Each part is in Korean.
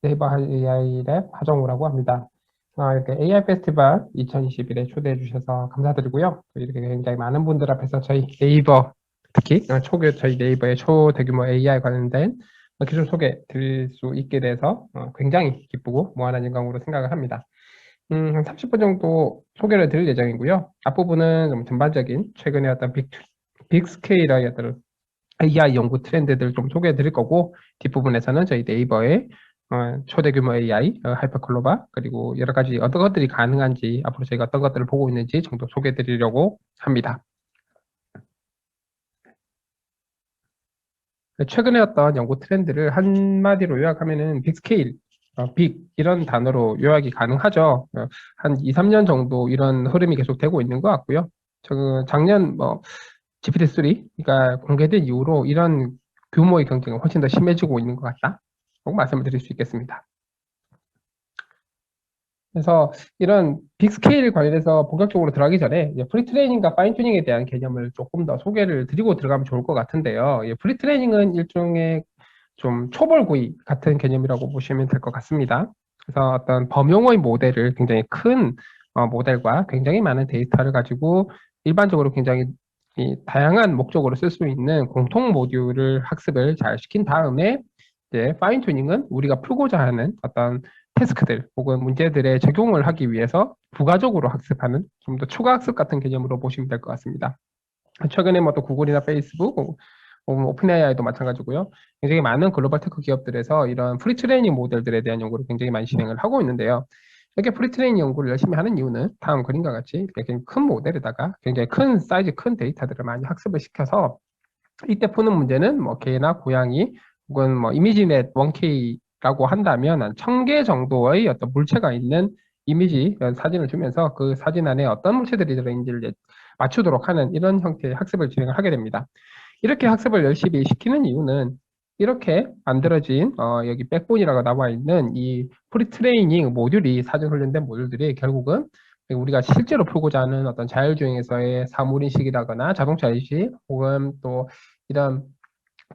네이버 AI 랩 하정우라고 합니다. 이렇게 AI 페스티벌 2021에 초대해 주셔서 감사드리고요. 또 이렇게 굉장히 많은 분들 앞에서 저희 네이버, 특히 저희 네이버의 초대규모 AI 관련된 기술 소개 드릴 수 있게 돼서 굉장히 기쁘고 무한한 영광으로 생각을 합니다. 한 30분 정도 소개를 드릴 예정이고요. 앞부분은 좀 전반적인 최근에 어떤 빅 스케일의 어떤 AI 연구 트렌드들 좀 소개해 드릴 거고, 뒷부분에서는 저희 네이버의 초대 규모 AI, 하이퍼클로바, 그리고 여러 가지 어떤 것들이 가능한지, 앞으로 저희가 어떤 것들을 보고 있는지 정도 소개해 드리려고 합니다. 최근에 어떤 연구 트렌드를 한마디로 요약하면은 빅스케일, 빅 이런 단어로 요약이 가능하죠. 한 2, 3년 정도 이런 흐름이 계속 되고 있는 것 같고요. 작년 GPT-3가 공개된 이후로 이런 규모의 경쟁이 훨씬 더 심해지고 있는 것 같다, 라고 말씀을 드릴 수 있겠습니다. 그래서 이런 빅스케일 관련해서 본격적으로 들어가기 전에 프리트레이닝과 파인튜닝에 대한 개념을 조금 더 소개를 드리고 들어가면 좋을 것 같은데요. 프리트레이닝은 일종의 좀 초벌구이 같은 개념이라고 보시면 될 것 같습니다. 그래서 어떤 범용의 모델을, 굉장히 큰 모델과 굉장히 많은 데이터를 가지고 일반적으로 굉장히 다양한 목적으로 쓸 수 있는 공통 모듈을 학습을 잘 시킨 다음에, 이제 파인 튜닝은 우리가 풀고자 하는 어떤 태스크들 혹은 문제들의 적용을 하기 위해서 부가적으로 학습하는, 좀 더 추가 학습 같은 개념으로 보시면 될 것 같습니다. 최근에 뭐 또 구글이나 페이스북, 오픈 AI도 마찬가지고요. 굉장히 많은 글로벌 테크 기업들에서 이런 프리트레이닝 모델들에 대한 연구를 굉장히 많이 진행을 하고 있는데요. 이렇게 프리트레이닝 연구를 열심히 하는 이유는 다음 그림과 같이 이렇게 굉장히 큰 모델에다가 굉장히 큰 사이즈, 큰 데이터들을 많이 학습을 시켜서, 이때 푸는 문제는 뭐 개나 고양이 혹은 뭐 이미지넷 1K라고 한다면 한 1000개 정도의 어떤 물체가 있는 이미지, 사진을 주면서 그 사진 안에 어떤 물체들이 들어있는지를 이제 맞추도록 하는 이런 형태의 학습을 진행을 하게 됩니다. 이렇게 학습을 열심히 시키는 이유는, 이렇게 만들어진 여기 백본이라고 나와 있는 이 프리트레이닝 모듈이, 사전 훈련된 모듈들이 결국은 우리가 실제로 풀고자 하는 어떤 자율주행에서의 사물인식이라거나 자동차 인식, 혹은 또 이런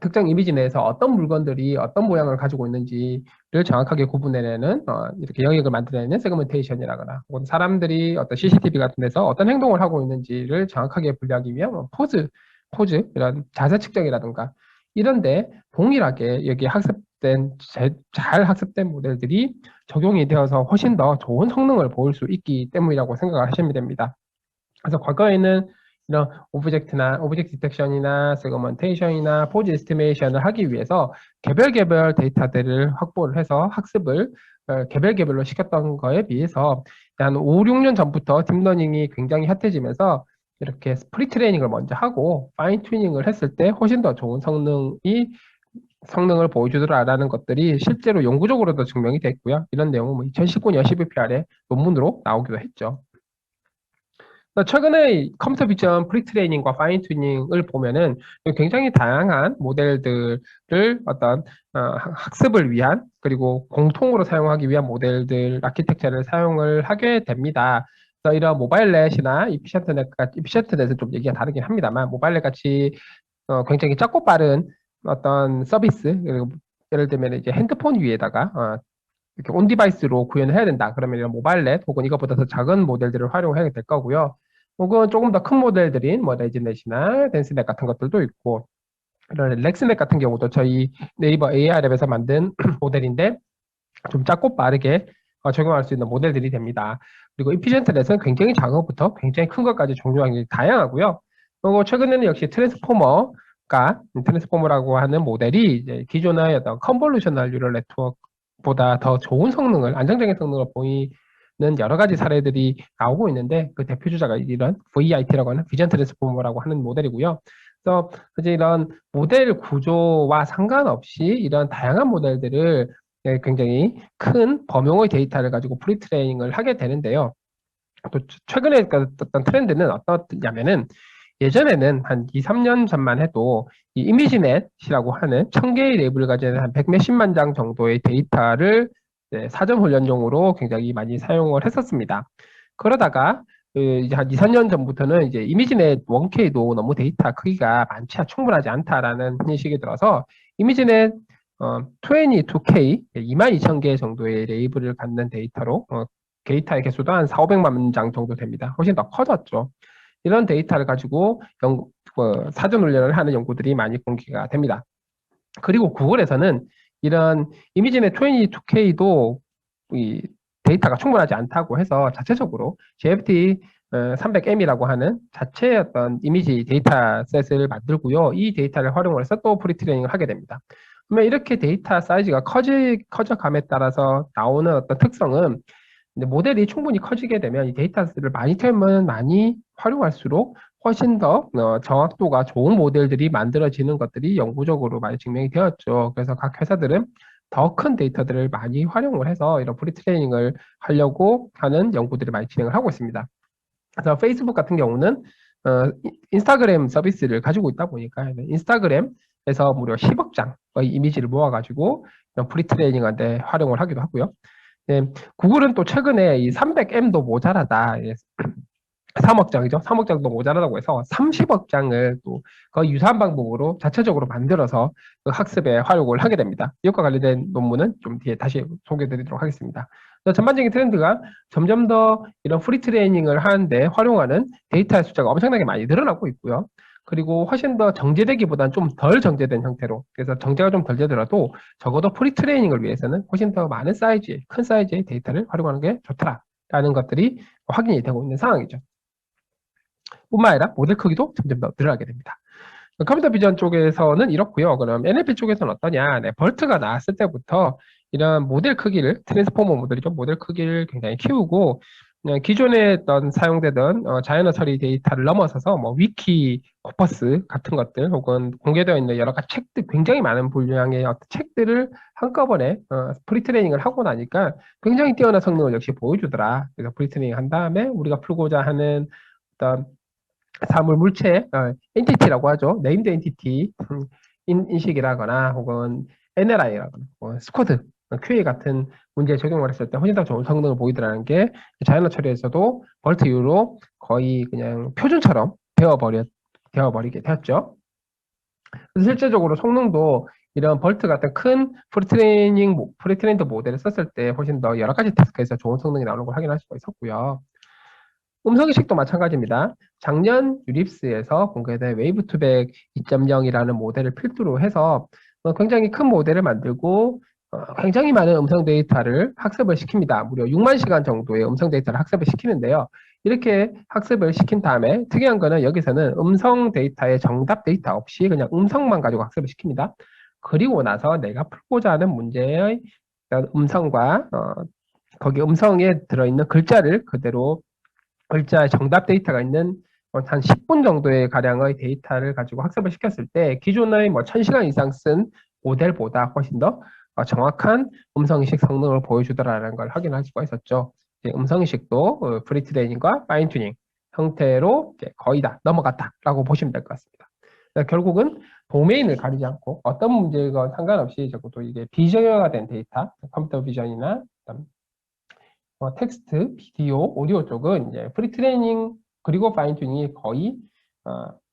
특정 이미지 내에서 어떤 물건들이 어떤 모양을 가지고 있는지를 정확하게 구분해내는, 이렇게 영역을 만들어내는 세그멘테이션이라거나, 혹은 사람들이 어떤 CCTV 같은 데서 어떤 행동을 하고 있는지를 정확하게 분류하기 위한 포즈, 이런 자세 측정이라든가, 이런데 동일하게 여기 잘 학습된 모델들이 적용이 되어서 훨씬 더 좋은 성능을 보일 수 있기 때문이라고 생각을 하시면 됩니다. 그래서 과거에는 이런 오브젝트 디텍션이나 세그먼테이션이나 포즈 에스티메이션을 하기 위해서 개별 데이터들을 확보를 해서 학습을 개별로 시켰던 거에 비해서, 한 5, 6년 전부터 딥러닝이 굉장히 핫해지면서 이렇게 프리트레이닝을 먼저 하고 파인 튜닝을 했을 때 훨씬 더 좋은 성능을 보여주더라라는 것들이 실제로 연구적으로도 증명이 됐고요. 이런 내용은 뭐 2019년 12PR에 논문으로 나오기도 했죠. 최근에 컴퓨터 비전 프리트레이닝과 파인 튜닝을 보면은 굉장히 다양한 모델들을 어떤 학습을 위한, 그리고 공통으로 사용하기 위한 모델들 아키텍처를 사용을 하게 됩니다. 그래서 이런 모바일넷이나 이피션트넷은 좀 얘기가 다르긴 합니다만, 모바일넷 같이 굉장히 작고 빠른 어떤 서비스, 그리고 예를 들면 이제 핸드폰 위에다가 이렇게 온 디바이스로 구현을 해야 된다, 그러면 이런 모바일넷 혹은 이것보다 더 작은 모델들을 활용해야 될 거고요. 혹은 조금 더 큰 모델들인 뭐 레지넷이나 댄스넷 같은 것들도 있고, 이런 렉스넷 같은 경우도 저희 네이버 AI랩에서 만든 모델인데, 좀 작고 빠르게 적용할 수 있는 모델들이 됩니다. 그리고 인피션트넷은 굉장히 작은 것부터 굉장히 큰 것까지 종류가 다양하고요. 그리고 최근에는 역시 트랜스포머라고 하는 모델이 이제 기존의 어떤 컨볼루셔널 뉴럴 네트워크보다 더 좋은 성능을, 안정적인 성능을 보이는 여러 가지 사례들이 나오고 있는데, 그 대표 주자가 이런 VIT라고 하는 비전 트랜스포머라고 하는 모델이고요. 그래서 이제 이런 모델 구조와 상관없이 이런 다양한 모델들을 굉장히 큰 범용의 데이터를 가지고 프리트레이닝을 하게 되는데요. 또 최근에 어떤 트렌드는 어떻냐면은, 예전에는 한 2, 3년 전만 해도 이 이미지넷이라고 하는 1000개의 레이블을 가진 한 100몇십만 장 정도의 데이터를 사전 훈련용으로 굉장히 많이 사용을 했었습니다. 그러다가 이제 한 2, 3년 전부터는 이제 이미지넷 1K도 너무 데이터 크기가 충분하지 않다라는 인식이 들어서, 이미지넷 22K, 22,000개 정도의 레이블을 갖는 데이터로 데이터의 개수도 한 4, 500만 장 정도 됩니다. 훨씬 더 커졌죠. 이런 데이터를 가지고 사전 훈련을 하는 연구들이 많이 공개가 됩니다. 그리고 구글에서는 이런 이미지넷 22K도 이 데이터가 충분하지 않다고 해서 자체적으로 GPT 300M이라고 하는 자체의 어떤 이미지 데이터셋을 만들고요. 이 데이터를 활용해서 또 프리트레이닝을 하게 됩니다. 그러면 이렇게 데이터 사이즈가 커져감에 따라서 나오는 어떤 특성은, 근데 모델이 충분히 커지게 되면 이 데이터셋을 많이 태우면 많이 활용할수록 훨씬 더 정확도가 좋은 모델들이 만들어지는 것들이 영구적으로 많이 증명이 되었죠. 그래서 각 회사들은 더 큰 데이터들을 많이 활용을 해서 이런 프리트레이닝을 하려고 하는 연구들을 많이 진행을 하고 있습니다. 그래서 페이스북 같은 경우는 인스타그램 서비스를 가지고 있다 보니까 인스타그램에서 무려 10억 장의 이미지를 모아가지고 프리트레이닝한테 활용을 하기도 하고요. 네, 구글은 또 최근에 이 300M도 모자라다. 3억 장이죠. 3억 장도 모자라다고 해서 30억 장을 또 거의 유사한 방법으로 자체적으로 만들어서 그 학습에 활용을 하게 됩니다. 이것과 관련된 논문은 좀 뒤에 다시 소개해드리도록 하겠습니다. 전반적인 트렌드가 점점 더 이런 프리 트레이닝을 하는데 활용하는 데이터의 숫자가 엄청나게 많이 늘어나고 있고요. 그리고 훨씬 더 정제되기보다는 좀 덜 정제된 형태로, 그래서 정제가 좀 덜 되더라도 적어도 프리 트레이닝을 위해서는 훨씬 더 많은 사이즈의, 큰 사이즈의 데이터를 활용하는 게 좋더라라는 것들이 확인이 되고 있는 상황이죠. 뿐만 아니라 모델 크기도 점점 더 늘어나게 됩니다. 컴퓨터 비전 쪽에서는 이렇고요. 그럼 NLP 쪽에서는 어떠냐? 네, 벌트가 나왔을 때부터 이런 모델 크기를, 트랜스포머 모델이죠. 모델 크기를 굉장히 키우고, 기존에 어떤 사용되던 자연어 처리 데이터를 넘어서서 뭐 위키, 코퍼스 같은 것들, 혹은 공개되어 있는 여러 가지 책들, 굉장히 많은 분량의 어떤 책들을 한꺼번에 프리트레이닝을 하고 나니까 굉장히 뛰어난 성능을 역시 보여주더라. 그래서 프리트레이닝 한 다음에 우리가 풀고자 하는 어떤 사물 물체, 엔티티라고 하죠. 네임드 엔티티 인식이라거나 혹은 NLI라거나 스쿼드, QA 같은 문제에 적용을 했을 때 훨씬 더 좋은 성능을 보이더라는 게 자연어 처리에서도 벌트 이후로 거의 그냥 표준처럼 되어버리게 되었죠. 그래서 실제적으로 성능도 이런 벌트 같은 큰 프리트레인드 모델을 썼을 때 훨씬 더 여러 가지 태스크에서 좋은 성능이 나오는 걸 확인할 수가 있었고요. 음성인식도 마찬가지입니다. 작년 유립스에서 공개된 웨이브2백 2.0이라는 모델을 필두로 해서 굉장히 큰 모델을 만들고 굉장히 많은 음성 데이터를 학습을 시킵니다. 무려 6만 시간 정도의 음성 데이터를 학습을 시키는데요. 이렇게 학습을 시킨 다음에 특이한 거는 여기서는 음성 데이터의 정답 데이터 없이 그냥 음성만 가지고 학습을 시킵니다. 그리고 나서 내가 풀고자 하는 문제의 음성과 거기 음성에 들어있는 글자를 그대로 글자의 정답 데이터가 있는 한 10분 정도의 가량의 데이터를 가지고 학습을 시켰을 때 기존의 1000시간 이상 쓴 모델보다 훨씬 더 정확한 음성인식 성능을 보여주더라는 걸 확인할 수가 있었죠. 음성인식도 프리트레이닝과 파인튜닝 형태로 거의 다 넘어갔다라고 보시면 될 것 같습니다. 결국은 도메인을 가리지 않고 어떤 문제건 상관없이 적어도 이게 비정형화된 데이터, 컴퓨터 비전이나 텍스트, 비디오, 오디오 쪽은 이제 프리트레이닝 그리고 파인튜닝이 거의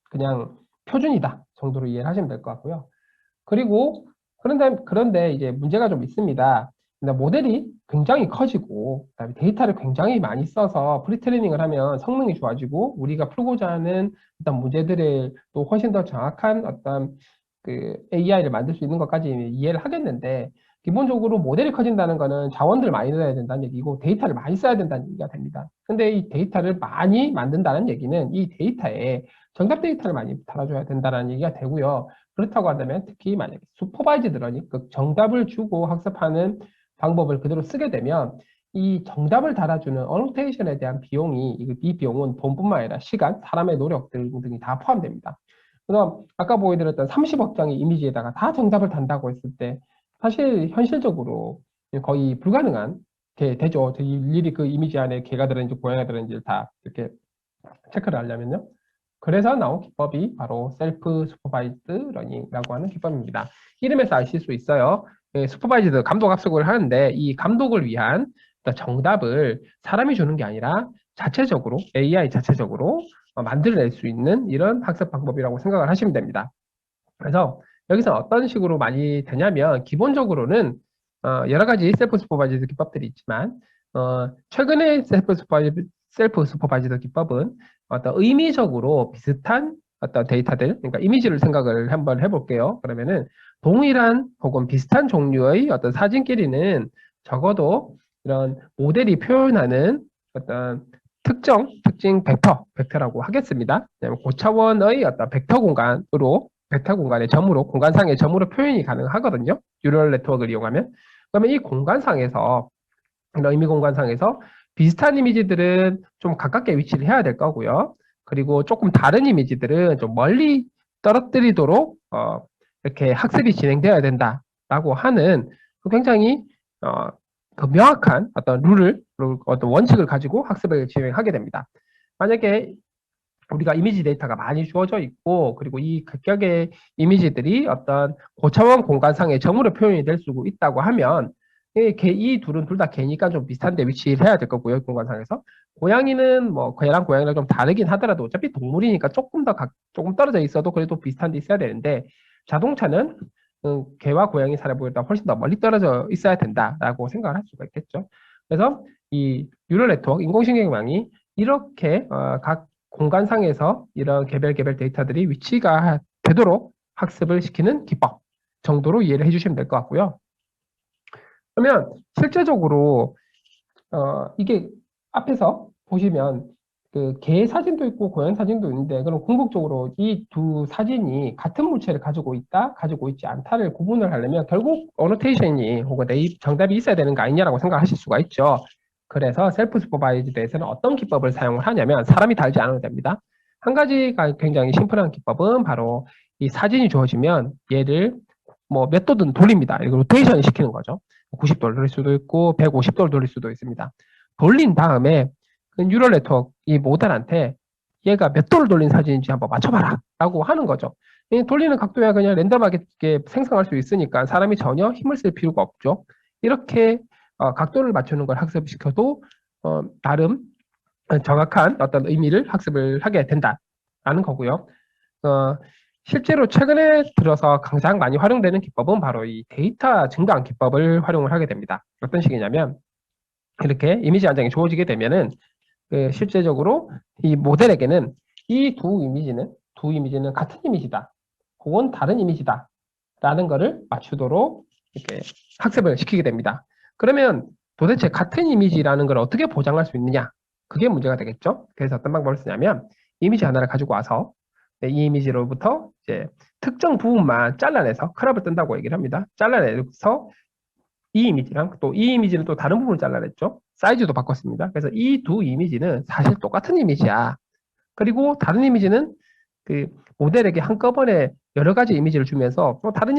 그냥 표준이다 정도로 이해를 하시면 될 것 같고요. 그리고 그런데 이제 문제가 좀 있습니다. 모델이 굉장히 커지고 그다음에 데이터를 굉장히 많이 써서 프리트레이닝을 하면 성능이 좋아지고 우리가 풀고자 하는 어떤 문제들을 또 훨씬 더 정확한 어떤 그 AI를 만들 수 있는 것까지 이해를 하겠는데 기본적으로 모델이 커진다는 거는 자원들 많이 넣어야 된다는 얘기고 데이터를 많이 써야 된다는 얘기가 됩니다. 근데 이 데이터를 많이 만든다는 얘기는 이 데이터에 정답 데이터를 많이 달아줘야 된다는 얘기가 되고요. 그렇다고 한다면 특히 만약에 슈퍼바이즈드 러닝, 그 정답을 주고 학습하는 방법을 그대로 쓰게 되면 이 정답을 달아주는 어노테이션에 대한 비용이, 이 비용은 돈뿐만 아니라 시간, 사람의 노력들 등이 다 포함됩니다. 그래서 아까 보여드렸던 30억 장의 이미지에다가 다 정답을 단다고 했을 때 사실 현실적으로 거의 불가능한 게 되죠. 일일이 그 이미지 안에 개가 들어있는지 고양이가 들어있는지 다 이렇게 체크를 하려면요. 그래서 나온 기법이 바로 셀프 슈퍼바이즈드 러닝이라고 하는 기법입니다. 이름에서 아실 수 있어요. 슈퍼바이즈드 감독 학습을 하는데 이 감독을 위한 정답을 사람이 주는 게 아니라 자체적으로 AI 자체적으로 만들어낼 수 있는 이런 학습 방법이라고 생각을 하시면 됩니다. 그래서 여기서 어떤 식으로 많이 되냐면 기본적으로는 여러 가지 셀프 슈퍼바이즈드 기법들이 있지만 최근에 셀프 슈퍼바이즈드 기법은 어떤 의미적으로 비슷한 어떤 데이터들, 그러니까 이미지를 생각을 한번 해볼게요. 그러면은 동일한 혹은 비슷한 종류의 어떤 사진끼리는 적어도 이런 모델이 표현하는 어떤 특징 벡터라고 하겠습니다. 고차원의 어떤 벡터 공간의 점으로, 공간상의 점으로 표현이 가능하거든요. 뉴럴 네트워크를 이용하면. 그러면 이 공간상에서, 이런 의미 공간상에서 비슷한 이미지들은 좀 가깝게 위치를 해야 될 거고요. 그리고 조금 다른 이미지들은 좀 멀리 떨어뜨리도록 이렇게 학습이 진행되어야 된다라고 하는 굉장히 어, 그 명확한 어떤 어떤 원칙을 가지고 학습을 진행하게 됩니다. 만약에 우리가 이미지 데이터가 많이 주어져 있고, 그리고 이 각각의 이미지들이 어떤 고차원 공간상의 점으로 표현이 될 수 있다고 하면, 이 둘은 둘 다 개니까 좀 비슷한데 위치를 해야 될 거고요, 공간상에서. 고양이는 뭐, 개랑 고양이랑 좀 다르긴 하더라도 어차피 동물이니까 조금 떨어져 있어도 그래도 비슷한 데 있어야 되는데, 자동차는 개와 고양이 사례보다 훨씬 더 멀리 떨어져 있어야 된다라고 생각을 할 수가 있겠죠. 그래서 이 뉴럴 네트워크, 인공지능망이 이렇게 각 공간상에서 이런 개별 데이터들이 위치가 되도록 학습을 시키는 기법 정도로 이해를 해주시면 될 것 같고요. 그러면 실제적으로 이게 앞에서 보시면 그 개 사진도 있고 고양이 사진도 있는데, 그럼 궁극적으로 이 두 사진이 같은 물체를 가지고 있다, 가지고 있지 않다를 구분을 하려면 결국 어노테이션이 혹은 정답이 있어야 되는 거 아니냐라고 생각하실 수가 있죠. 그래서 셀프 슈퍼바이즈드에서는 어떤 기법을 사용을 하냐면 사람이 달지 않아도 됩니다. 한 가지가 굉장히 심플한 기법은 바로 이 사진이 주어지면 얘를 뭐 몇 도든 돌립니다. 이거 로테이션 시키는 거죠. 90도를 돌릴 수도 있고 150도를 돌릴 수도 있습니다. 돌린 다음에 그 뉴럴 네트워크 이 모델한테 얘가 몇 도를 돌린 사진인지 한번 맞춰봐라 라고 하는 거죠. 이 돌리는 각도야 그냥 랜덤하게 생성할 수 있으니까 사람이 전혀 힘을 쓸 필요가 없죠. 이렇게 각도를 맞추는 걸 학습시켜도 나름 정확한 어떤 의미를 학습을 하게 된다라는 거고요. 어, 실제로 최근에 들어서 가장 많이 활용되는 기법은 바로 이 데이터 증강 기법을 활용을 하게 됩니다. 어떤 식이냐면 이렇게 이미지 한 장이 주어지게 되면은 실제적으로 이 모델에게는 이 두 이미지는 같은 이미지다, 혹은 다른 이미지다 라는 거를 맞추도록 이렇게 학습을 시키게 됩니다. 그러면 도대체 같은 이미지라는 걸 어떻게 보장할 수 있느냐? 그게 문제가 되겠죠. 그래서 어떤 방법을 쓰냐면 이미지 하나를 가지고 와서 이 이미지로부터 이제 특정 부분만 잘라내서 크롭을 뜬다고 얘기를 합니다. 잘라내서 이 이미지랑 또 이 이미지는 또 다른 부분을 잘라냈죠. 사이즈도 바꿨습니다. 그래서 이 두 이미지는 사실 똑같은 이미지야. 그리고 다른 이미지는 그 모델에게 한꺼번에 여러 가지 이미지를 주면서 또 다른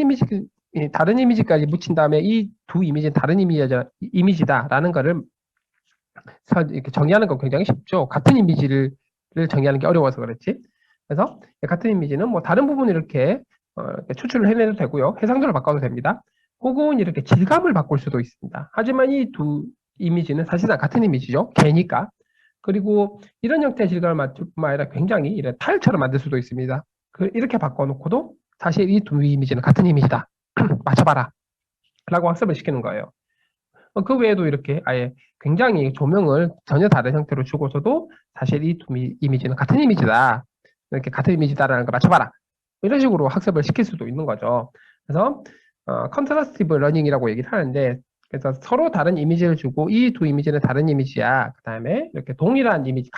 이미지까지 묻힌 다음에 이 두 이미지는 다른 이미지다라는 거를 이렇게 정의하는 건 굉장히 쉽죠. 같은 이미지를 정의하는 게 어려워서 그렇지. 그래서 같은 이미지는 뭐 다른 부분을 이렇게 추출을 해내도 되고요. 해상도를 바꿔도 됩니다. 혹은 이렇게 질감을 바꿀 수도 있습니다. 하지만 이 두 이미지는 사실상 같은 이미지죠. 개니까. 그리고 이런 형태의 질감을 맞출 뿐만 아니라 굉장히 이런 타일처럼 만들 수도 있습니다. 이렇게 바꿔놓고도 사실 이 두 이미지는 같은 이미지다. 맞춰봐라. 라고 학습을 시키는 거예요. 그 외에도 이렇게 아예 굉장히 조명을 전혀 다른 형태로 주고서도 사실 이 두 이미지는 같은 이미지다. 이렇게 같은 이미지다라는 걸 맞춰봐라. 이런 식으로 학습을 시킬 수도 있는 거죠. 그래서 컨트라스티브 러닝이라고 얘기를 하는데, 그래서 서로 다른 이미지를 주고 이 두 이미지는 다른 이미지야. 그 다음에 이렇게 동일한 이미지,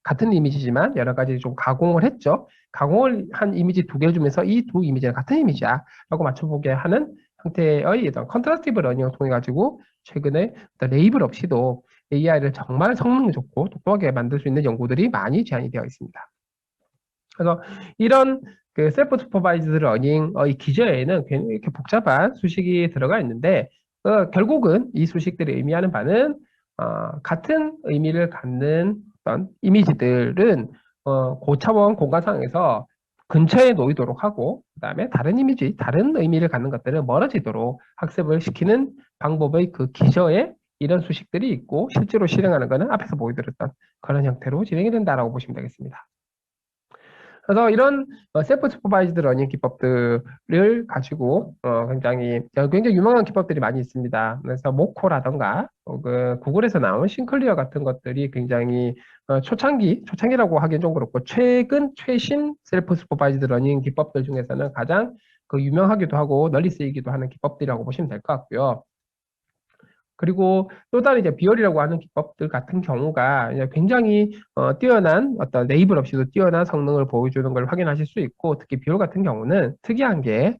같은 이미지지만 여러 가지 좀 가공을 했죠. 가공을 한 이미지 두 개를 주면서 이 두 이미지는 같은 이미지야. 라고 맞춰보게 하는 형태의 어떤 컨트라스티브 러닝을 통해 가지고 최근에 레이블 없이도 AI를 정말 성능 좋고 똑똑하게 만들 수 있는 연구들이 많이 제안이 되어 있습니다. 그래서 이런 그 셀프 슈퍼바이즈드 러닝의 기저에는 굉장히 이렇게 복잡한 수식이 들어가 있는데 결국은 이 수식들이 의미하는 바는 같은 의미를 갖는 어떤 이미지들은 고차원 공간상에서 근처에 놓이도록 하고, 그 다음에 다른 의미를 갖는 것들은 멀어지도록 학습을 시키는 방법의 그 기저에 이런 수식들이 있고, 실제로 실행하는 것은 앞에서 보여드렸던 그런 형태로 진행이 된다라고 보시면 되겠습니다. 그래서 이런 셀프 슈퍼바이즈드 러닝 기법들을 가지고 굉장히 유명한 기법들이 많이 있습니다. 그래서 모코라던가 혹은 구글에서 나온 싱클리어 같은 것들이 굉장히 초창기라고 하기엔 좀 그렇고 최신 셀프 슈퍼바이즈드 러닝 기법들 중에서는 가장 그 유명하기도 하고 널리 쓰이기도 하는 기법들이라고 보시면 될 것 같고요. 그리고 또 다른 이제 비열이라고 하는 기법들 같은 경우가 이제 굉장히 뛰어난 어떤 네이블 없이도 뛰어난 성능을 보여주는 걸 확인하실 수 있고, 특히 비열 같은 경우는 특이한 게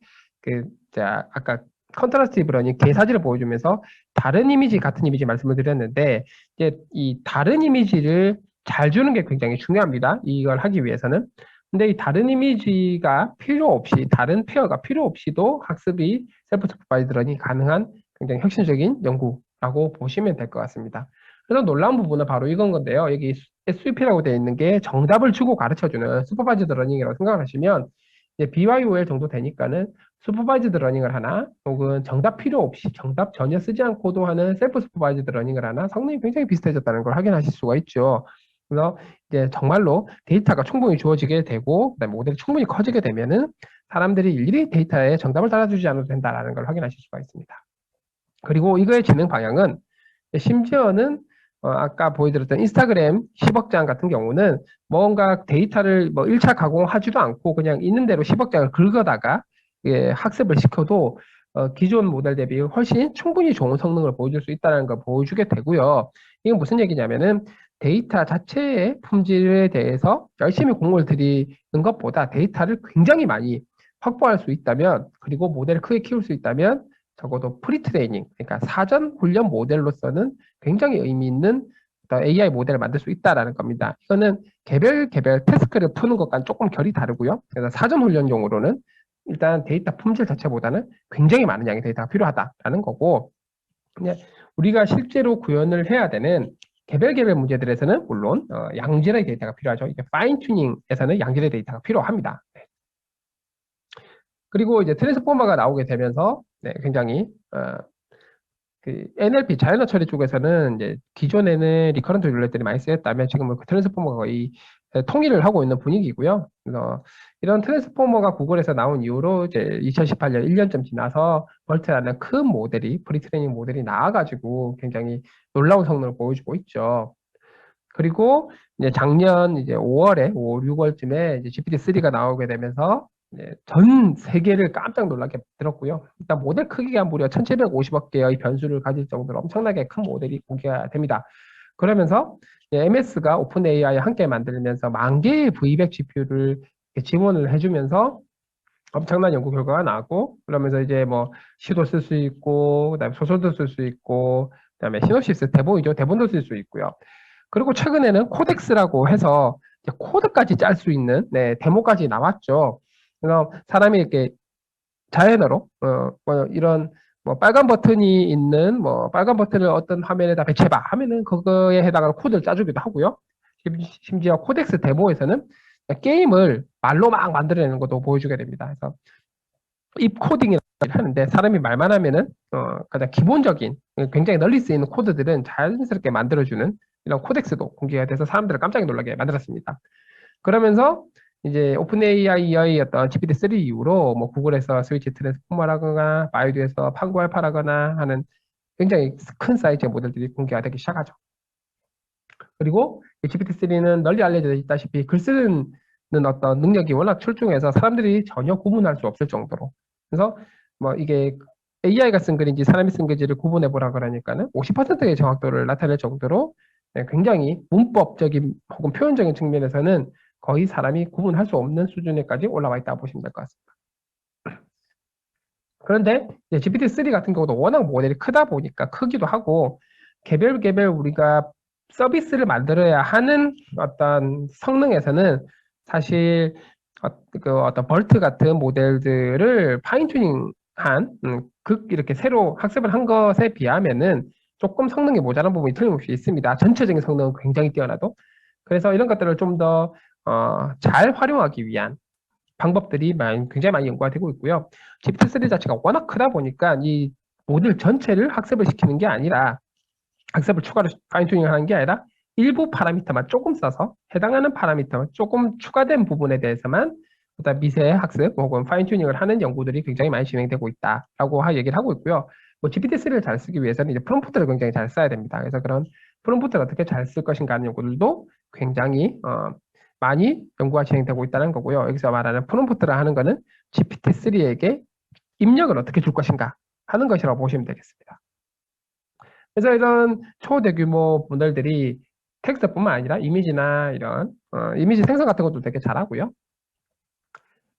자 아까 컨트라스티브 러닝 개사지를 보여주면서 다른 이미지 같은 이미지 말씀을 드렸는데, 이제 이 다른 이미지를 잘 주는 게 굉장히 중요합니다. 이걸 하기 위해서는. 근데 이 다른 이미지가 필요 없이, 다른 페어가 필요 없이도 학습이 셀프 슈퍼바이즈드 러닝이 가능한 굉장히 혁신적인 연구라고 보시면 될 것 같습니다. 그래서 놀라운 부분은 바로 이건 건데요. 여기 SVP라고 되어 있는 게 정답을 주고 가르쳐주는 슈퍼바이즈드 러닝이라고 생각을 하시면, 이제 BYOL 정도 되니까는 슈퍼바이즈드 러닝을 하나, 혹은 정답 필요 없이 정답 전혀 쓰지 않고도 하는 셀프 슈퍼바이즈드 러닝을 하나, 성능이 굉장히 비슷해졌다는 걸 확인하실 수가 있죠. 그래서 이제 정말로 데이터가 충분히 주어지게 되고, 그다음에 모델이 충분히 커지게 되면은 사람들이 일일이 데이터에 정답을 달아주지 않아도 된다라는 걸 확인하실 수가 있습니다. 그리고 이거의 진행 방향은 심지어는 아까 보여드렸던 인스타그램 10억 장 같은 경우는 뭔가 데이터를 뭐 1차 가공하지도 않고 그냥 있는 대로 10억 장을 긁어다가 학습을 시켜도 기존 모델 대비 훨씬 충분히 좋은 성능을 보여줄 수 있다는 걸 보여주게 되고요. 이건 무슨 얘기냐면은 데이터 자체의 품질에 대해서 열심히 공을 들이는 것보다 데이터를 굉장히 많이 확보할 수 있다면, 그리고 모델을 크게 키울 수 있다면, 적어도 프리트레이닝, 그러니까 사전 훈련 모델로서는 굉장히 의미 있는 AI 모델을 만들 수 있다라는 겁니다. 이거는 개별 태스크를 푸는 것과는 조금 결이 다르고요. 그래서 사전 훈련용으로는 일단 데이터 품질 자체보다는 굉장히 많은 양의 데이터가 필요하다라는 거고, 그냥 우리가 실제로 구현을 해야 되는 개별 문제들에서는 물론 양질의 데이터가 필요하죠. 이게 파인 튜닝에서는 양질의 데이터가 필요합니다. 네. 그리고 이제 트랜스포머가 나오게 되면서 굉장히 그 NLP 자연어 처리 쪽에서는 이제 기존에는 리커런트 룰렛들이 많이 쓰였다면 지금은 그 트랜스포머가 거의 통일을 하고 있는 분위기고요. 그래서 이런 트랜스포머가 구글에서 나온 이후로 이제 2018년 1년쯤 지나서 벌트라는 큰 모델이 프리트레이닝 모델이 나와가지고 굉장히 놀라운 성능을 보여주고 있죠. 그리고 이제 작년 이제 5월에 5월 6월쯤에 이제 GPT-3가 나오게 되면서 전 세계를 깜짝 놀라게 들었고요. 일단 모델 크기가 무려 1750억 개의 변수를 가질 정도로 엄청나게 큰 모델이 공개가 됩니다. 그러면서 MS가 오픈 AI와 함께 만들면서 10,000개의 V100 GPU를 지원을 해주면서 엄청난 연구 결과가 나왔고, 그러면서 이제 뭐 시도 쓸 수 있고, 그다음에 소설도 쓸 수 있고, 그다음에 시놉시스 대본이죠. 대본도 쓸 수 있고요. 그리고 최근에는 코덱스라고 해서 코드까지 짤 수 있는 데모까지 나왔죠. 그래서 사람이 이렇게 자연어로 뭐 이런 뭐 빨간 버튼이 있는 뭐 빨간 버튼을 어떤 화면에다 배치해봐 하면은 그거에 해당하는 코드를 짜주기도 하고요. 심지어 코덱스 데모에서는 게임을 말로 막 만들어내는 것도 보여주게 됩니다. 그래서 입 코딩이라고 하는데, 사람이 말만 하면은 가장 기본적인 굉장히 널리 쓰이는 코드들은 자연스럽게 만들어주는 이런 코덱스도 공개가 돼서 사람들을 깜짝 놀라게 만들었습니다. 그러면서 이제 오픈 AI의 어떤 GPT-3 이후로 뭐 구글에서 스위치 트랜스포머라거나 바이두에서 판고 알파라거나 하는 굉장히 큰 사이즈의 모델들이 공개가 되기 시작하죠. 그리고 GPT-3는 널리 알려져 있다시피 글 쓰는 어떤 능력이 워낙 출중해서 사람들이 전혀 구분할 수 없을 정도로, 그래서 뭐 이게 AI가 쓴 글인지 사람이 쓴 글인지를 구분해 보라 그러니까는 50%의 정확도를 나타낼 정도로 굉장히 문법적인 혹은 표현적인 측면에서는 거의 사람이 구분할 수 없는 수준에까지 올라와 있다고 보시면 될 것 같습니다. 그런데 GPT-3 같은 경우도 워낙 모델이 크다 보니까, 크기도 하고 개별 우리가 서비스를 만들어야 하는 어떤 성능에서는 사실 그 어떤 벌트 같은 모델들을 파인튜닝한 이렇게 새로 학습을 한 것에 비하면은 조금 성능이 모자란 부분이 틀림없이 있습니다. 전체적인 성능은 굉장히 뛰어나도. 그래서 이런 것들을 좀 더 잘 활용하기 위한 방법들이 굉장히 많이 연구가 되고 있고요. GPT-3 자체가 워낙 크다 보니까 이 모델 전체를 학습을 시키는 게 아니라, 학습을 추가로 파인튜닝 하는 게 아니라 일부 파라미터만 조금 써서 해당하는 파라미터만 조금 추가된 부분에 대해서만 일단 미세 학습 혹은 파인 튜닝을 하는 연구들이 굉장히 많이 진행되고 있다라고 얘기를 하고 있고요. 뭐 GPT-3를 잘 쓰기 위해서는 이제 프롬프트를 굉장히 잘 써야 됩니다. 그래서 그런 프롬프트를 어떻게 잘 쓸 것인가 하는 연구들도 굉장히 많이 연구가 진행되고 있다는 거고요. 여기서 말하는 프롬프트를 하는 거는 GPT-3에게 입력을 어떻게 줄 것인가 하는 것이라고 보시면 되겠습니다. 그래서 이런 초대규모 모델들이 텍스트뿐만 아니라 이미지나 이런 이미지 생성 같은 것도 되게 잘하고요.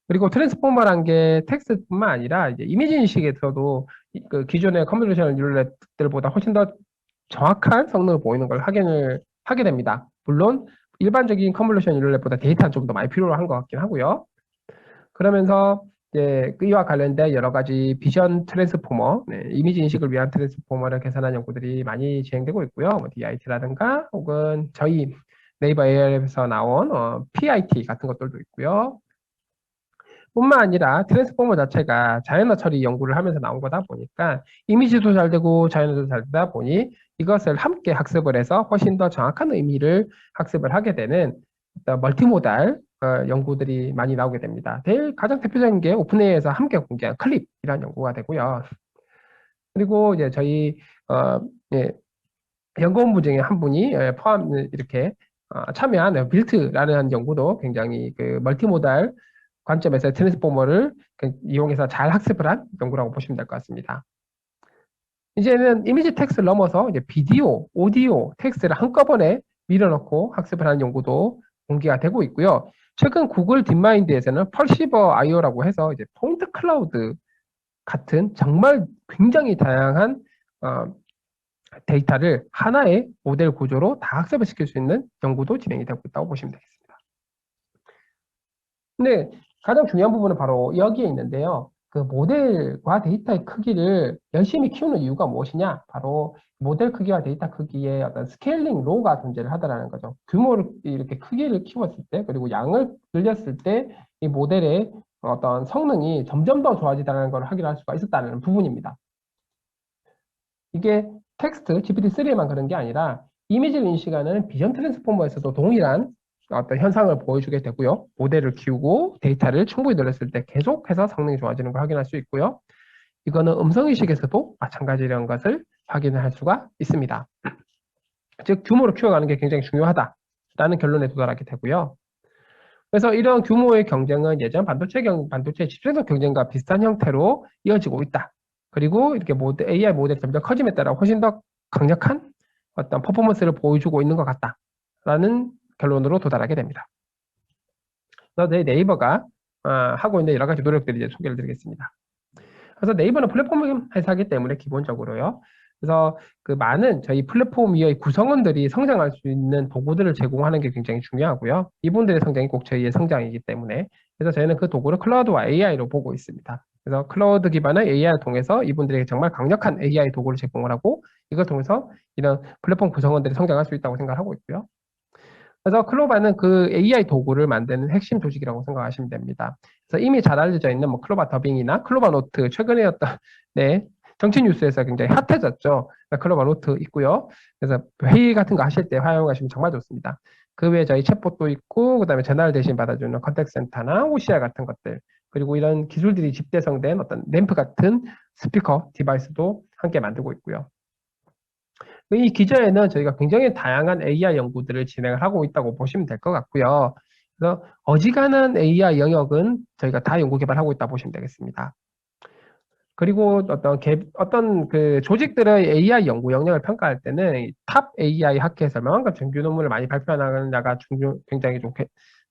그리고 트랜스포머란 게 텍스트뿐만 아니라 이제 이미지 인식에서도 그 기존의 컨볼루션 뉴럴넷들보다 훨씬 더 정확한 성능을 보이는 걸 확인을 하게 됩니다. 물론 일반적인 컨볼루션 뉴럴넷보다 데이터는 좀 더 많이 필요한 것 같긴 하고요. 그러면서 이제 이와 관련된 여러 가지 비전 트랜스포머, 이미지 인식을 위한 트랜스포머를 개선한 연구들이 많이 진행되고 있고요. 뭐 DIT라든가 혹은 저희 네이버 AI에서 나온 PIT 같은 것들도 있고요. 뿐만 아니라 트랜스포머 자체가 자연어 처리 연구를 하면서 나온 거다 보니까 이미지도 잘 되고 자연어도 잘 되다 보니 이것을 함께 학습을 해서 훨씬 더 정확한 의미를 학습을 하게 되는 멀티모달 연구들이 많이 나오게 됩니다. 가장 대표적인 게 오픈AI에서 함께 공개한 클립이라는 연구가 되고요. 그리고 이제 저희 예, 연구원분 중에 한 분이 포함 이렇게 참여한 빌트라는 연구도 굉장히 그 멀티모달 관점에서 트랜스포머를 이용해서 잘 학습을 한 연구라고 보시면 될 것 같습니다. 이제는 이미지 텍스트를 넘어서 이제 비디오, 오디오, 텍스트를 한꺼번에 밀어넣고 학습을 하는 연구도 공개가 되고 있고요. 최근 구글 딥마인드에서는 펄시버 IO라고 해서 이제 포인트 클라우드 같은 정말 굉장히 다양한 데이터를 하나의 모델 구조로 다 학습을 시킬 수 있는 연구도 진행이 되고 있다고 보시면 되겠습니다. 근데 가장 중요한 부분은 바로 여기에 있는데요. 그 모델과 데이터의 크기를 열심히 키우는 이유가 무엇이냐? 바로 모델 크기와 데이터 크기의 어떤 스케일링 로가 존재를 하더라는 거죠. 규모를 이렇게 크기를 키웠을 때, 그리고 양을 늘렸을 때 이 모델의 어떤 성능이 점점 더 좋아지다는 걸 확인할 수가 있었다는 부분입니다. 이게 텍스트, GPT-3에만 그런 게 아니라 이미지를 인식하는 비전 트랜스포머에서도 동일한 어떤 현상을 보여주게 되고요. 모델을 키우고 데이터를 충분히 늘렸을 때 계속해서 성능이 좋아지는 걸 확인할 수 있고요. 이거는 음성인식에서도 마찬가지라는 것을 확인할 수가 있습니다. 즉 규모를 키워가는 게 굉장히 중요하다라는 결론에 도달하게 되고요. 그래서 이런 규모의 경쟁은 예전 반도체 집중적 경쟁과 비슷한 형태로 이어지고 있다. 그리고 이렇게 AI 모델이 점점 커짐에 따라 훨씬 더 강력한 어떤 퍼포먼스를 보여주고 있는 것 같다라는 결론으로 도달하게 됩니다. 그래서 네이버가 하고 있는 여러 가지 노력들을 이제 소개를 드리겠습니다. 그래서 네이버는 플랫폼 회사이기 때문에 기본적으로요. 그래서 그 많은 저희 플랫폼 위의 구성원들이 성장할 수 있는 도구들을 제공하는 게 굉장히 중요하고요. 이분들의 성장이 꼭 저희의 성장이기 때문에 그래서 저희는 그 도구를 클라우드와 AI로 보고 있습니다. 그래서 클라우드 기반의 AI를 통해서 이분들에게 정말 강력한 AI 도구를 제공을 하고 이걸 통해서 이런 플랫폼 구성원들이 성장할 수 있다고 생각하고 있고요. 그래서 클로바는 그 AI 도구를 만드는 핵심 조직이라고 생각하시면 됩니다. 그래서 이미 잘 알려져 있는 뭐 클로바 더빙이나 클로바 노트, 최근에 어떤 정치 뉴스에서 굉장히 핫해졌죠. 클로바 노트 있고요. 그래서 회의 같은 거 하실 때 활용하시면 정말 좋습니다. 그 외에 저희 챗봇도 있고, 그다음에 전화를 대신 받아주는 컨택 센터나 OCR 같은 것들, 그리고 이런 기술들이 집대성된 어떤 램프 같은 스피커 디바이스도 함께 만들고 있고요. 이 기저에는 저희가 굉장히 다양한 AI 연구들을 진행을 하고 있다고 보시면 될 것 같고요. 그래서 어지간한 AI 영역은 저희가 다 연구 개발하고 있다 보시면 되겠습니다. 그리고 어떤 그 조직들의 AI 연구 역량을 평가할 때는 탑 AI 학회 설명과 정규 논문을 많이 발표하는 자가 굉장히 좀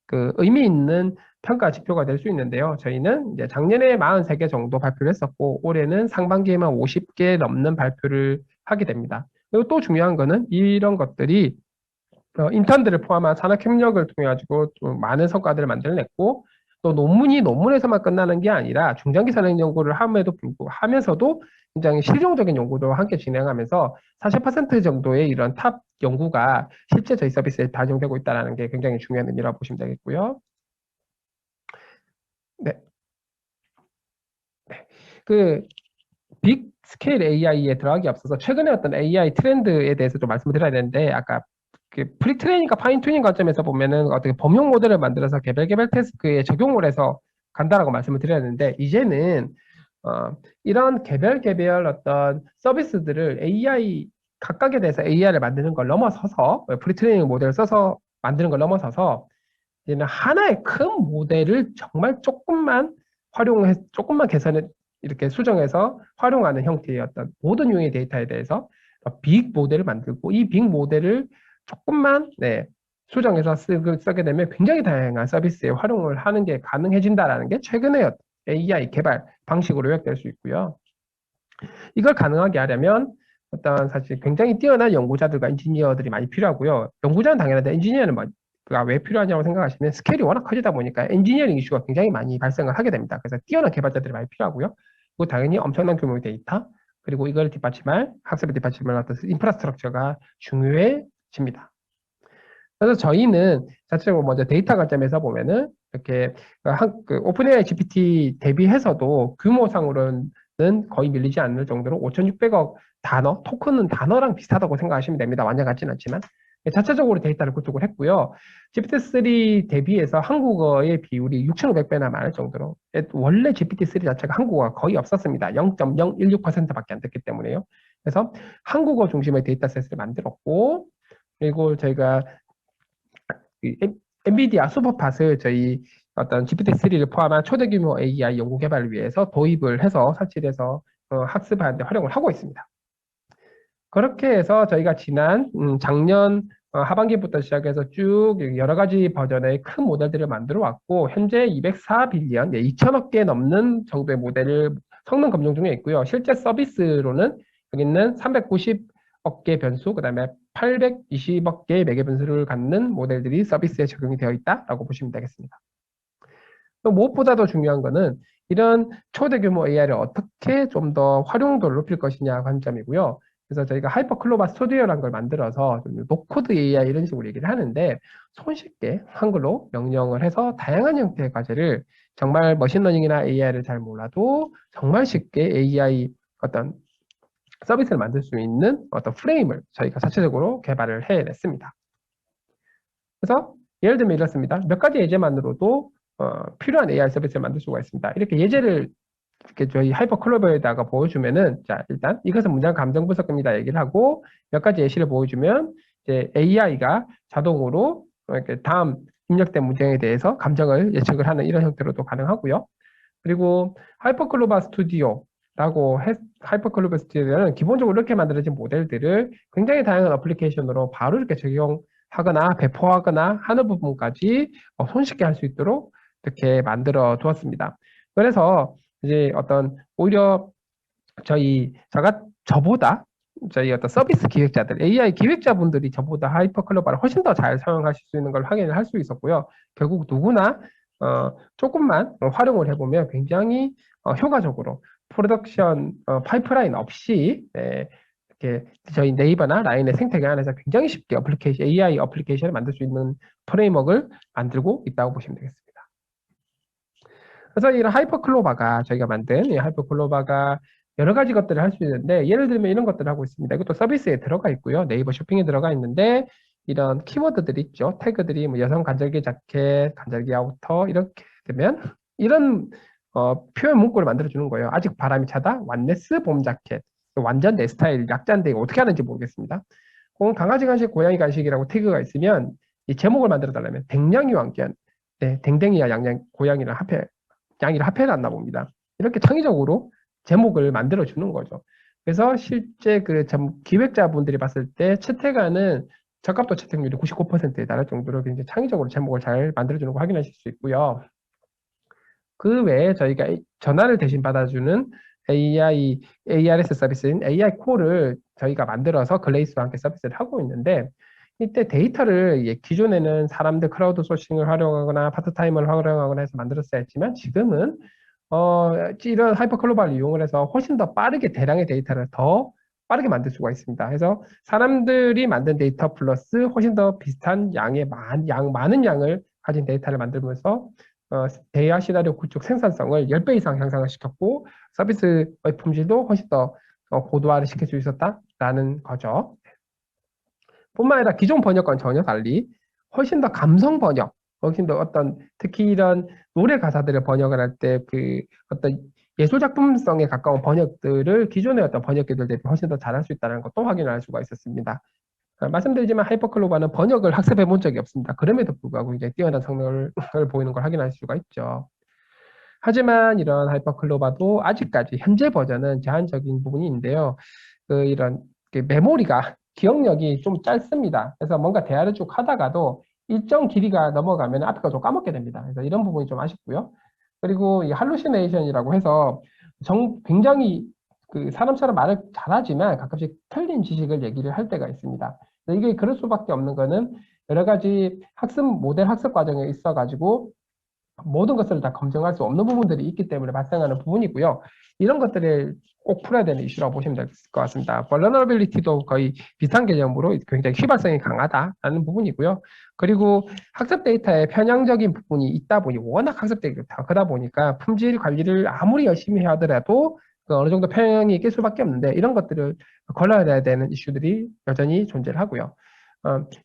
그 의미 있는 평가 지표가 될 수 있는데요. 저희는 이제 작년에 43개 정도 발표를 했었고 올해는 상반기에만 50개 넘는 발표를 하게 됩니다. 그리고 또 중요한 거는 이런 것들이 인턴들을 포함한 산업 협력을 통해 가지고 좀 많은 성과들을 만들어냈고 또 논문이 논문에서만 끝나는 게 아니라 중장기 산업 연구를 함에도 불구하고 하면서도 굉장히 실용적인 연구도 함께 진행하면서 40% 정도의 이런 탑 연구가 실제 저희 서비스에 반영되고 있다는 게 굉장히 중요한 의미라고 보시면 되겠고요. 네. 그 빅 스케일 AI에 들어가기 앞서서 최근에 어떤 AI 트렌드에 대해서 좀 말씀을 드려야 되는데 아까 프리트레이닝과 파인튜닝 관점에서 보면은 어떻게 범용 모델을 만들어서 개별 태스크에 적용을 해서 간다라고 말씀을 드렸는데, 이제는 이런 개별 어떤 서비스들을 각각에 대해서 AI를 만드는 걸 넘어서서, 프리트레이닝 모델을 써서 만드는 걸 넘어서서 이제는 하나의 큰 모델을 정말 조금만 개선해 이렇게 수정해서 활용하는 형태의 어떤 모든 유형의 데이터에 대해서 빅 모델을 만들고, 이 빅 모델을 조금만 수정해서 쓰게 되면 굉장히 다양한 서비스에 활용을 하는 게 가능해진다라는 게 최근의 AI 개발 방식으로 요약될 수 있고요. 이걸 가능하게 하려면 어떤 사실 굉장히 뛰어난 연구자들과 엔지니어들이 많이 필요하고요. 연구자는 당연한데 엔지니어는 왜 필요하냐고 생각하시면 스케일이 워낙 커지다 보니까 엔지니어링 이슈가 굉장히 많이 발생을 하게 됩니다. 그래서 뛰어난 개발자들이 많이 필요하고요. 그리고 당연히 엄청난 규모의 데이터, 그리고 이걸 뒷받침할 학습을 뒷받침할 어떤 인프라스트럭처가 중요해집니다. 그래서 저희는 자체적으로 먼저 데이터 관점에서 보면은 이렇게 오픈 AI GPT 대비해서도 규모상으로는 거의 밀리지 않을 정도로 5,600억 단어, 토큰은 단어랑 비슷하다고 생각하시면 됩니다. 완전 같지는 않지만. 자체적으로 데이터를 구축을 했고요. GPT-3 대비해서 한국어의 비율이 6,500배나 많을 정도로, 원래 GPT-3 자체가 한국어가 거의 없었습니다. 0.016%밖에 안 됐기 때문에요. 그래서 한국어 중심의 데이터셋을 만들었고, 그리고 저희가 엔비디아 슈퍼팟을 저희 어떤 GPT-3를 포함한 초대 규모 AI 연구 개발을 위해서 도입을 해서 설치해서 학습하는 데 활용을 하고 있습니다. 그렇게 해서 저희가 지난 작년 하반기부터 시작해서 쭉 여러 가지 버전의 큰 모델들을 만들어 왔고, 현재 204빌리언, 2천억 개 넘는 정도의 모델을 성능 검증 중에 있고요. 실제 서비스로는 여기 있는 390억 개 변수, 그 다음에 820억 개의 매개 변수를 갖는 모델들이 서비스에 적용이 되어 있다라고 보시면 되겠습니다. 또 무엇보다도 중요한 거는 이런 초대 규모 AI를 어떻게 좀 더 활용도를 높일 것이냐 관점이고요. 그래서 저희가 하이퍼클로바 스튜디오라는 걸 만들어서 노코드 AI 이런 식으로 얘기를 하는데, 손쉽게 한글로 명령을 해서 다양한 형태의 과제를 정말 머신러닝이나 AI를 잘 몰라도 정말 쉽게 AI 어떤 서비스를 만들 수 있는 어떤 프레임을 저희가 자체적으로 개발을 해냈습니다. 그래서 예를 들면 이렇습니다. 몇 가지 예제만으로도 필요한 AI 서비스를 만들 수가 있습니다. 이렇게 예제를 이렇게 저희 하이퍼클로버에다가 보여주면은, 자, 일단 이것은 문장 감정 분석입니다 얘기를 하고, 몇 가지 예시를 보여주면 이제 AI가 자동으로 이렇게 다음 입력된 문장에 대해서 감정을 예측을 하는 이런 형태로도 가능하고요. 그리고 하이퍼클로버 스튜디오는 기본적으로 이렇게 만들어진 모델들을 굉장히 다양한 어플리케이션으로 바로 이렇게 적용하거나 배포하거나 하는 부분까지 손쉽게 할 수 있도록 이렇게 만들어 두었습니다. 그래서 이제 오히려 저보다 저희 어떤 서비스 기획자들, AI 기획자분들이 저보다 하이퍼클로버를 훨씬 더 잘 사용하실 수 있는 걸 확인을 할 수 있었고요. 결국 누구나 조금만 활용을 해보면 굉장히 효과적으로 프로덕션 파이프라인 없이 이렇게 저희 네이버나 라인의 생태계 안에서 굉장히 쉽게 AI 어플리케이션을 만들 수 있는 프레임워크를 만들고 있다고 보시면 되겠습니다. 그래서 이런 하이퍼클로바가 저희가 만든 이 하이퍼클로바가 여러 가지 것들을 할 수 있는데, 예를 들면 이런 것들을 하고 있습니다. 이것도 서비스에 들어가 있고요. 네이버 쇼핑에 들어가 있는데, 이런 키워드들이 있죠. 태그들이 뭐 여성 간절기 자켓, 간절기 아우터 이렇게 되면 이런 표현 문구를 만들어 주는 거예요. 아직 바람이 차다, 왓네스 봄 자켓. 완전 내 스타일, 약자인데 어떻게 하는지 모르겠습니다. 혹은 강아지 간식, 고양이 간식이라고 태그가 있으면 이 제목을 만들어 달라면 댕냥이 왕견, 댕댕이와 양양, 고양이랑 양이를 합해놨나 봅니다. 이렇게 창의적으로 제목을 만들어 주는 거죠. 그래서 실제 기획자분들이 봤을 때 채택하는 적합도 채택률이 99%에 달할 정도로 굉장히 창의적으로 제목을 잘 만들어주는 거 확인하실 수 있고요. 그 외에 저희가 전화를 대신 받아주는 ARS 서비스인 AI 콜을 저희가 만들어서 글레이스와 함께 서비스를 하고 있는데, 이때 데이터를 기존에는 사람들 크라우드 소싱을 활용하거나 파트타임을 활용하거나 해서 만들었어야 했지만, 지금은 이런 하이퍼클로바를 이용을 해서 훨씬 더 빠르게 대량의 데이터를 더 빠르게 만들 수가 있습니다. 그래서 사람들이 만든 데이터 플러스 훨씬 더 비슷한 많은 양을 가진 데이터를 만들면서 대화 시나리오 구축 생산성을 10배 이상 향상을 시켰고, 서비스의 품질도 훨씬 더 고도화를 시킬 수 있었다라는 거죠. 뿐만 아니라 기존 번역과는 전혀 달리 훨씬 더 감성 번역, 훨씬 더 어떤 특히 이런 노래 가사들을 번역을 할 때 그 어떤 예술 작품성에 가까운 번역들을 기존의 어떤 번역기들 대비 훨씬 더 잘할 수 있다는 것도 확인할 수가 있었습니다. 말씀드리지만 하이퍼클로바는 번역을 학습해 본 적이 없습니다. 그럼에도 불구하고 이제 뛰어난 성능을 보이는 걸 확인할 수가 있죠. 하지만 이런 하이퍼클로바도 아직까지 현재 버전은 제한적인 부분이 있는데요. 이런 메모리가 기억력이 좀 짧습니다. 그래서 뭔가 대화를 쭉 하다가도 일정 길이가 넘어가면 앞에 거 좀 까먹게 됩니다. 그래서 이런 부분이 좀 아쉽고요. 그리고 이 할루시네이션이라고 해서 굉장히 그 사람처럼 말을 잘하지만 가끔씩 틀린 지식을 얘기를 할 때가 있습니다. 이게 그럴 수밖에 없는 거는 여러 가지 모델 학습 과정에 있어가지고 모든 것을 다 검증할 수 없는 부분들이 있기 때문에 발생하는 부분이고요. 이런 것들을 꼭 풀어야 되는 이슈라고 보시면 될 것 같습니다. vulnerability도 거의 비슷한 개념으로 굉장히 휘발성이 강하다라는 부분이고요. 그리고 학습 데이터에 편향적인 부분이 있다 보니 워낙 학습 데이터가 크다 보니까 품질 관리를 아무리 열심히 하더라도 어느 정도 편향이 낄 수밖에 없는데 이런 것들을 걸러야 되는 이슈들이 여전히 존재를 하고요.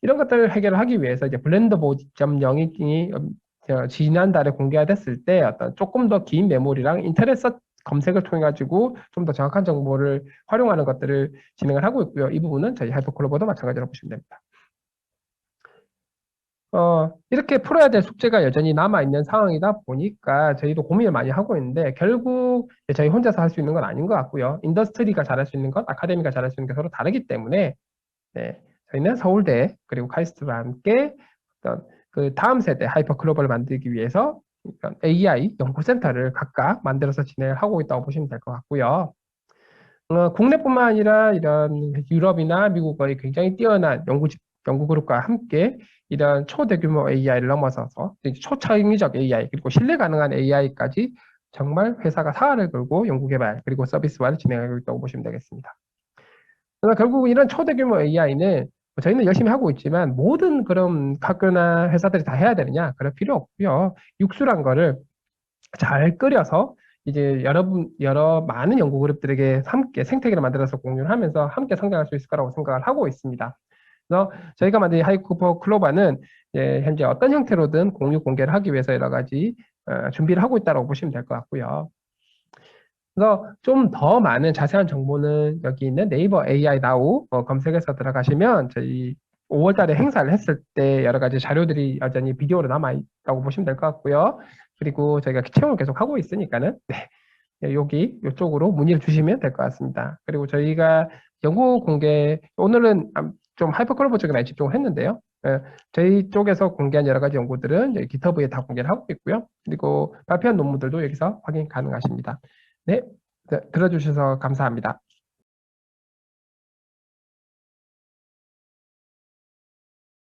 이런 것들을 해결하기 위해서 이제 블렌더 5.0이 지난달에 공개됐을 때 어떤 조금 더 긴 메모리랑 인터넷 검색을 통해 가지고 좀 더 정확한 정보를 활용하는 것들을 진행을 하고 있고요. 이 부분은 저희 하이퍼클로버도 마찬가지로 보시면 됩니다. 이렇게 풀어야 될 숙제가 여전히 남아있는 상황이다 보니까 저희도 고민을 많이 하고 있는데 결국 저희 혼자서 할 수 있는 건 아닌 것 같고요. 인더스트리가 잘할 수 있는 것, 아카데미가 잘할 수 있는 게 서로 다르기 때문에 네, 저희는 서울대 그리고 카이스트와 함께 어떤 그 다음 세대 하이퍼클로버를 만들기 위해서 AI 연구센터를 각각 만들어서 진행을 하고 있다고 보시면 될 것 같고요. 국내뿐만 아니라 이런 유럽이나 미국의 굉장히 뛰어난 연구 그룹과 함께 이런 초대규모 AI를 넘어서서 초창의적 AI 그리고 신뢰 가능한 AI까지 정말 회사가 사활을 걸고 연구 개발 그리고 서비스화를 진행하고 있다고 보시면 되겠습니다. 그러나 결국 이런 초대규모 AI는 저희는 열심히 하고 있지만 모든 그런 학교나 회사들이 다 해야 되느냐? 그럴 필요 없고요. 육수란 거를 잘 끓여서 이제 여러 많은 연구 그룹들에게 함께 생태계를 만들어서 공유를 하면서 함께 성장할 수 있을 거라고 생각을 하고 있습니다. 그래서 저희가 만든 하이쿠퍼 클로바는 현재 어떤 형태로든 공개를 하기 위해서 여러 가지 준비를 하고 있다고 보시면 될 것 같고요. 그래서 좀 더 많은 자세한 정보는 여기 있는 네이버 AI 나우 검색해서 들어가시면 저희 5월 달에 행사를 했을 때 여러 가지 자료들이 여전히 비디오로 남아있다고 보시면 될 것 같고요. 그리고 저희가 채용을 계속 하고 있으니까는 이쪽으로 문의를 주시면 될 것 같습니다. 그리고 저희가 연구 공개, 오늘은 좀 하이퍼클로버 쪽에 많이 집중을 했는데요. 저희 쪽에서 공개한 여러 가지 연구들은 여기 GitHub에 다 공개를 하고 있고요. 그리고 발표한 논문들도 여기서 확인 가능하십니다. 네, 들어주셔서 감사합니다.